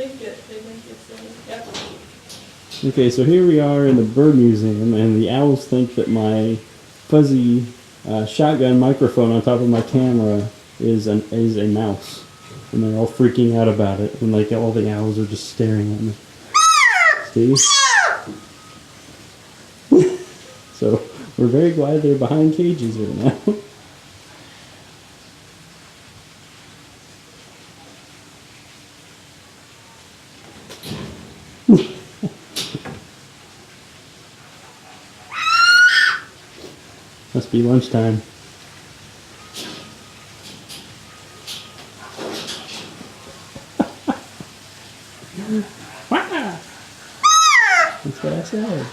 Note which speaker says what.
Speaker 1: think it's yep.
Speaker 2: Okay, so here we are in the bird museum, and the owls think that my fuzzy shotgun microphone on top of my camera is a mouse, and they're all freaking out about it, and like all the owls are just staring at me. See? So we're very glad they're behind cages right now. Must be lunchtime. That's what I said.